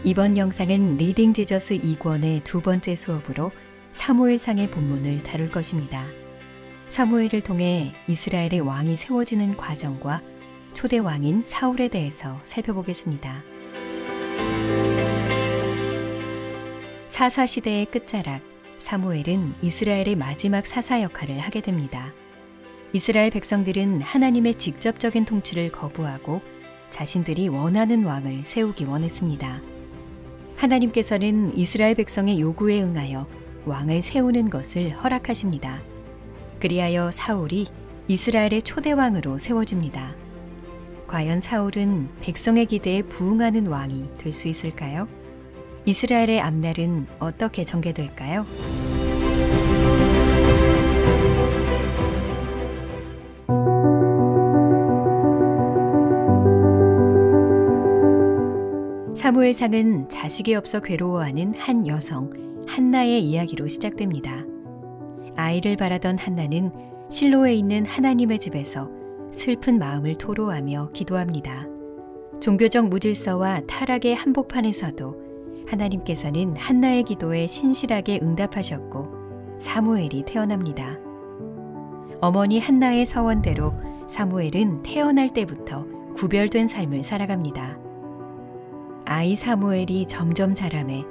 이번 영상은 리딩 지저스 2권의 두 번째 수업으로 사무엘상의 본문을 다룰 것입니다. 사무엘을 통해 이스라엘의 왕이 세워지는 과정과 초대 왕인 사울에 대해서 살펴보겠습니다. 사사시대의 끝자락, 사무엘은 이스라엘의 마지막 사사 역할을 하게 됩니다. 이스라엘 백성들은 하나님의 직접적인 통치를 거부하고 자신들이 원하는 왕을 세우기 원했습니다. 하나님께서는 이스라엘 백성의 요구에 응하여 왕을 세우는 것을 허락하십니다. 그리하여 사울이 이스라엘의 초대왕으로 세워집니다. 과연 사울은 백성의 기대에 부응하는 왕이 될 수 있을까요? 이스라엘의 앞날은 어떻게 전개될까요? 사무엘상은 자식이 없어 괴로워하는 한 여성 한나의 이야기로 시작됩니다. 아이를 바라던 한나는 실로에 있는 하나님의 집에서 슬픈 마음을 토로하며 기도합니다. 종교적 무질서와 타락의 한복판에서도 하나님께서는 한나의 기도에 신실하게 응답하셨고 사무엘이 태어납니다. 어머니 한나의 서원대로 사무엘은 태어날 때부터 구별된 삶을 살아갑니다. 아이 사무엘이 점점 자라매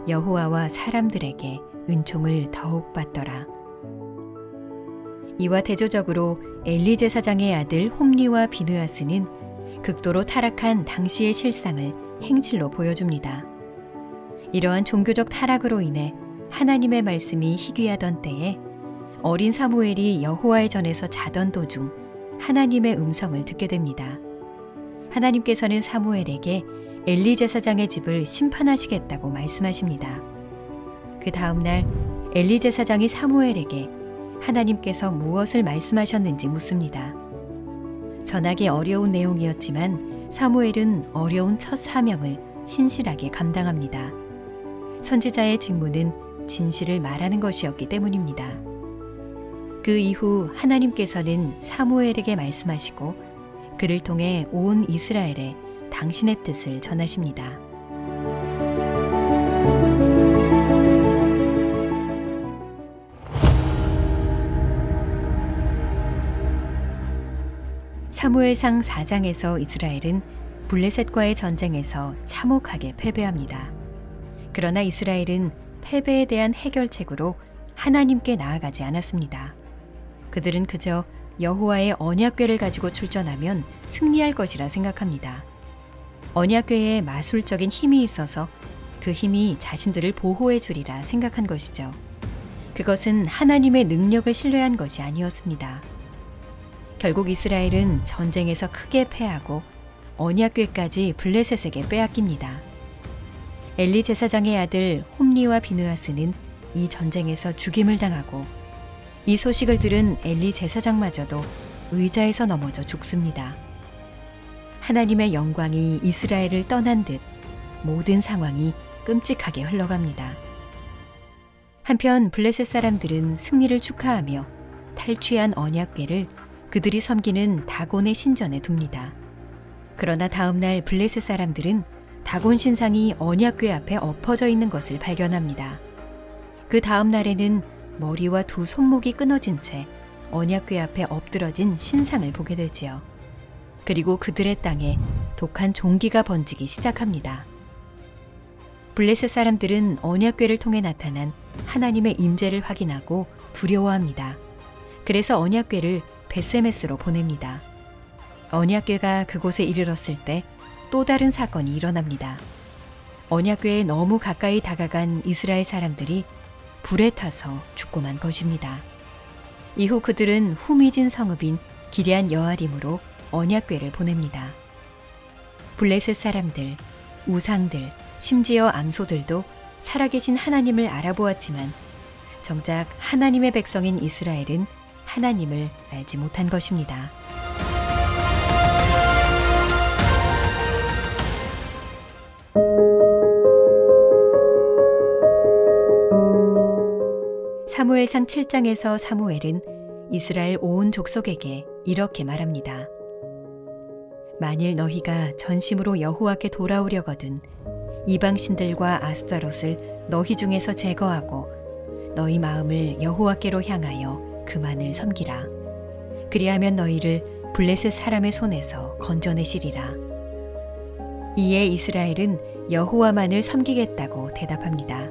여호와와 사람들에게 은총을 더욱 받더라. 이와 대조적으로 엘리 제사장의 아들 홈리와 비느하스는 극도로 타락한 당시의 실상을 행실로 보여줍니다. 이러한 종교적 타락으로 인해 하나님의 말씀이 희귀하던 때에 어린 사무엘이 여호와의 전에서 자던 도중 하나님의 음성을 듣게 됩니다. 하나님께서는 사무엘에게 엘리 제사장의 집을 심판하시겠다고 말씀하십니다. 그 다음 날 엘리 제사장이 사무엘에게 하나님께서 무엇을 말씀하셨는지 묻습니다. 전하기 어려운 내용이었지만 사무엘은 어려운 첫 사명을 신실하게 감당합니다. 선지자의 직무는 진실을 말하는 것이었기 때문입니다. 그 이후 하나님께서는 사무엘에게 말씀하시고 그를 통해 온 이스라엘에 당신의 뜻을 전하십니다. 사무엘상 4장에서 이스라엘은 블레셋과의 전쟁에서 참혹하게 패배합니다. 그러나 이스라엘은 패배에 대한 해결책으로 하나님께 나아가지 않았습니다. 그들은 그저 여호와의 언약궤를 가지고 출전하면 승리할 것이라 생각합니다. 언약궤에 마술적인 힘이 있어서 그 힘이 자신들을 보호해 주리라 생각한 것이죠. 그것은 하나님의 능력을 신뢰한 것이 아니었습니다. 결국 이스라엘은 전쟁에서 크게 패하고 언약궤까지 블레셋에게 빼앗깁니다. 엘리 제사장의 아들 홈리와 비느하스는 이 전쟁에서 죽임을 당하고 이 소식을 들은 엘리 제사장마저도 의자에서 넘어져 죽습니다. 하나님의 영광이 이스라엘을 떠난 듯 모든 상황이 끔찍하게 흘러갑니다. 한편 블레셋 사람들은 승리를 축하하며 탈취한 언약궤를 그들이 섬기는 다곤의 신전에 둡니다. 그러나 다음 날 블레셋 사람들은 다곤 신상이 언약궤 앞에 엎어져 있는 것을 발견합니다. 그 다음 날에는 머리와 두 손목이 끊어진 채 언약궤 앞에 엎드러진 신상을 보게 되지요. 그리고 그들의 땅에 독한 종기가 번지기 시작합니다. 블레셋 사람들은 언약궤를 통해 나타난 하나님의 임재를 확인하고 두려워합니다. 그래서 언약궤를 베세메스로 보냅니다. 언약궤가 그곳에 이르렀을 때 또 다른 사건이 일어납니다. 언약궤에 너무 가까이 다가간 이스라엘 사람들이 불에 타서 죽고 만 것입니다. 이후 그들은 후미진 성읍인 기럇 여아림으로 언약궤를 보냅니다. 블레셋 사람들, 우상들, 심지어 암소들도 살아계신 하나님을 알아보았지만 정작 하나님의 백성인 이스라엘은 하나님을 알지 못한 것입니다. 사무엘상 7장에서 사무엘은 이스라엘 온 족속에게 이렇게 말합니다. 만일 너희가 전심으로 여호와께 돌아오려거든 이방 신들과 아스타롯을 너희 중에서 제거하고 너희 마음을 여호와께로 향하여 그만을 섬기라. 그리하면 너희를 블레셋 사람의 손에서 건져내시리라. 이에 이스라엘은 여호와만을 섬기겠다고 대답합니다.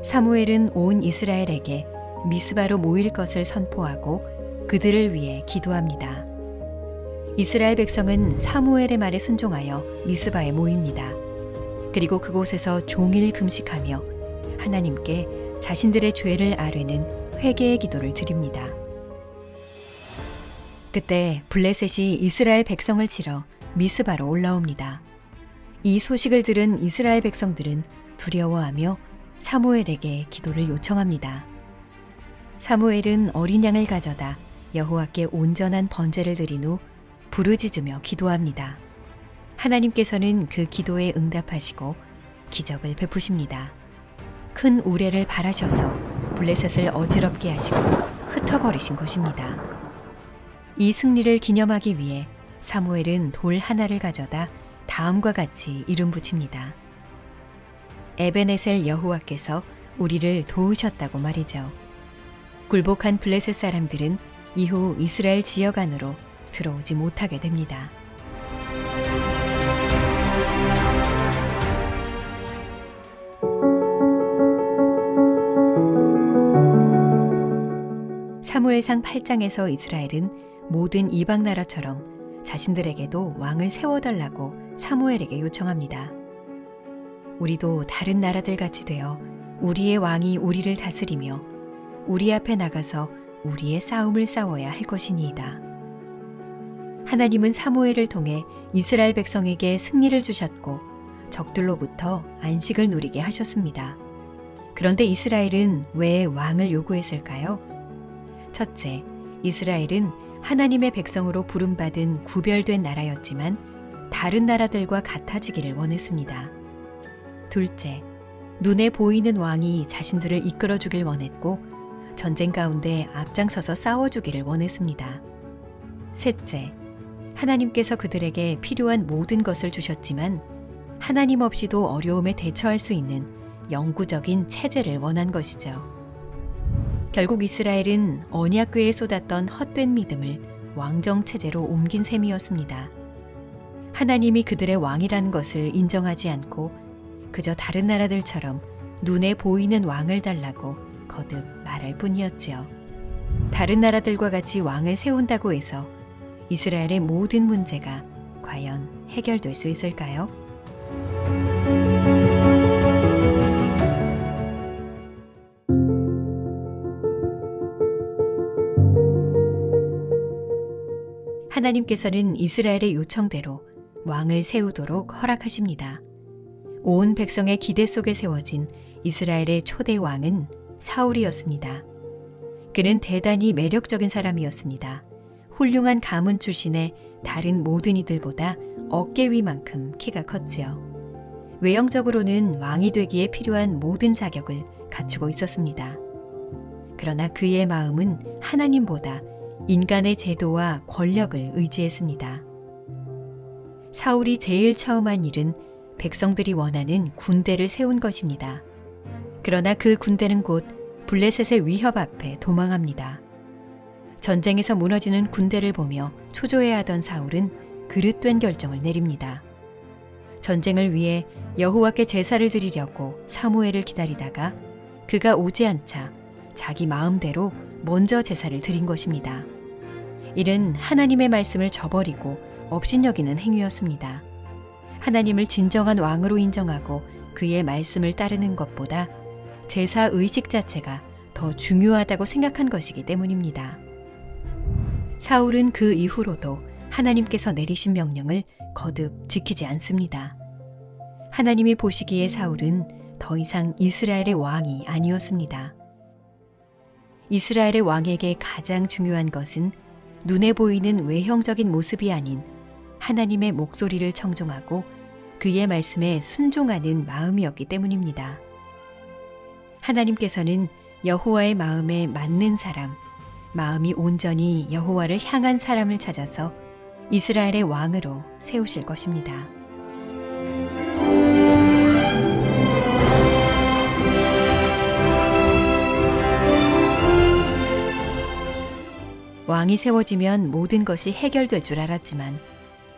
사무엘은 온 이스라엘에게 미스바로 모일 것을 선포하고 그들을 위해 기도합니다. 이스라엘 백성은 사무엘의 말에 순종하여 미스바에 모입니다. 그리고 그곳에서 종일 금식하며 하나님께 자신들의 죄를 아뢰는 회개의 기도를 드립니다. 그때 블레셋이 이스라엘 백성을 치러 미스바로 올라옵니다. 이 소식을 들은 이스라엘 백성들은 두려워하며 사무엘에게 기도를 요청합니다. 사무엘은 어린 양을 가져다 여호와께 온전한 번제를 드린 후 부르짖으며 기도합니다. 하나님께서는 그 기도에 응답하시고 기적을 베푸십니다. 큰 우레를 발하셔서 블레셋을 어지럽게 하시고 흩어버리신 것입니다. 이 승리를 기념하기 위해 사무엘은 돌 하나를 가져다 다음과 같이 이름 붙입니다. 에베네셀 여호와께서 우리를 도우셨다고 말이죠. 굴복한 블레셋 사람들은 이후 이스라엘 지역 안으로 들어오지 못하게 됩니다. 사무엘상 8장에서 이스라엘은 모든 이방 나라처럼 자신들에게도 왕을 세워달라고 사무엘에게 요청합니다. 우리도 다른 나라들 같이 되어 우리의 왕이 우리를 다스리며 우리 앞에 나가서 우리의 싸움을 싸워야 할 것이니이다. 하나님은 사무엘을 통해 이스라엘 백성에게 승리를 주셨고 적들로부터 안식을 누리게 하셨습니다. 그런데 이스라엘은 왜 왕을 요구했을까요? 첫째, 이스라엘은 하나님의 백성으로 부름받은 구별된 나라였지만 다른 나라들과 같아지기를 원했습니다. 둘째, 눈에 보이는 왕이 자신들을 이끌어주길 원했고 전쟁 가운데 앞장서서 싸워주기를 원했습니다. 셋째, 하나님께서 그들에게 필요한 모든 것을 주셨지만 하나님 없이도 어려움에 대처할 수 있는 영구적인 체제를 원한 것이죠. 결국 이스라엘은 언약궤에 쏟았던 헛된 믿음을 왕정 체제로 옮긴 셈이었습니다. 하나님이 그들의 왕이라는 것을 인정하지 않고 그저 다른 나라들처럼 눈에 보이는 왕을 달라고 거듭 말할 뿐이었지요. 다른 나라들과 같이 왕을 세운다고 해서 이스라엘의 모든 문제가 과연 해결될 수 있을까요? 하나님께서는 이스라엘의 요청대로 왕을 세우도록 허락하십니다. 온 백성의 기대 속에 세워진 이스라엘의 초대 왕은 사울이었습니다. 그는 대단히 매력적인 사람이었습니다. 훌륭한 가문 출신의 다른 모든 이들보다 어깨 위만큼 키가 컸지요. 외형적으로는 왕이 되기에 필요한 모든 자격을 갖추고 있었습니다. 그러나 그의 마음은 하나님보다 인간의 제도와 권력을 의지했습니다. 사울이 제일 처음 한 일은 백성들이 원하는 군대를 세운 것입니다. 그러나 그 군대는 곧 블레셋의 위협 앞에 도망합니다. 전쟁에서 무너지는 군대를 보며 초조해하던 사울은 그릇된 결정을 내립니다. 전쟁을 위해 여호와께 제사를 드리려고 사무엘을 기다리다가 그가 오지 않자 자기 마음대로 먼저 제사를 드린 것입니다. 이는 하나님의 말씀을 저버리고 업신여기는 행위였습니다. 하나님을 진정한 왕으로 인정하고 그의 말씀을 따르는 것보다 제사 의식 자체가 더 중요하다고 생각한 것이기 때문입니다. 사울은 그 이후로도 하나님께서 내리신 명령을 거듭 지키지 않습니다. 하나님이 보시기에 사울은 더 이상 이스라엘의 왕이 아니었습니다. 이스라엘의 왕에게 가장 중요한 것은 눈에 보이는 외형적인 모습이 아닌 하나님의 목소리를 청종하고 그의 말씀에 순종하는 마음이었기 때문입니다. 하나님께서는 여호와의 마음에 맞는 사람, 마음이 온전히 여호와를 향한 사람을 찾아서 이스라엘의 왕으로 세우실 것입니다. 왕이 세워지면 모든 것이 해결될 줄 알았지만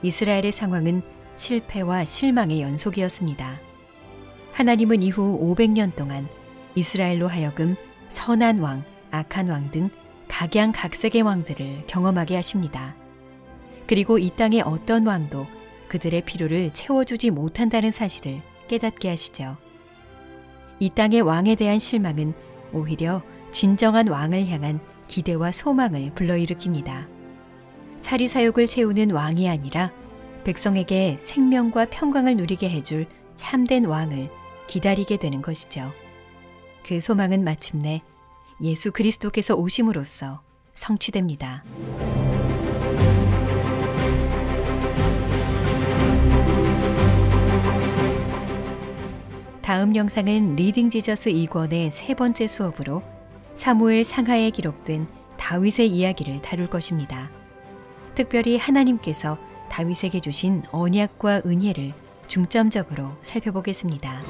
이스라엘의 상황은 실패와 실망의 연속이었습니다. 하나님은 이후 500년 동안 이스라엘로 하여금 선한 왕, 악한 왕 등 각양각색의 왕들을 경험하게 하십니다. 그리고 이 땅의 어떤 왕도 그들의 필요를 채워주지 못한다는 사실을 깨닫게 하시죠. 이 땅의 왕에 대한 실망은 오히려 진정한 왕을 향한 기대와 소망을 불러일으킵니다. 사리사욕을 채우는 왕이 아니라 백성에게 생명과 평강을 누리게 해줄 참된 왕을 기다리게 되는 것이죠. 그 소망은 마침내 예수 그리스도께서 오심으로써 성취됩니다. 다음 영상은 리딩 지저스 2권의 세 번째 수업으로 사무엘 상하에 기록된 다윗의 이야기를 다룰 것입니다. 특별히 하나님께서 다윗에게 주신 언약과 은혜를 중점적으로 살펴보겠습니다.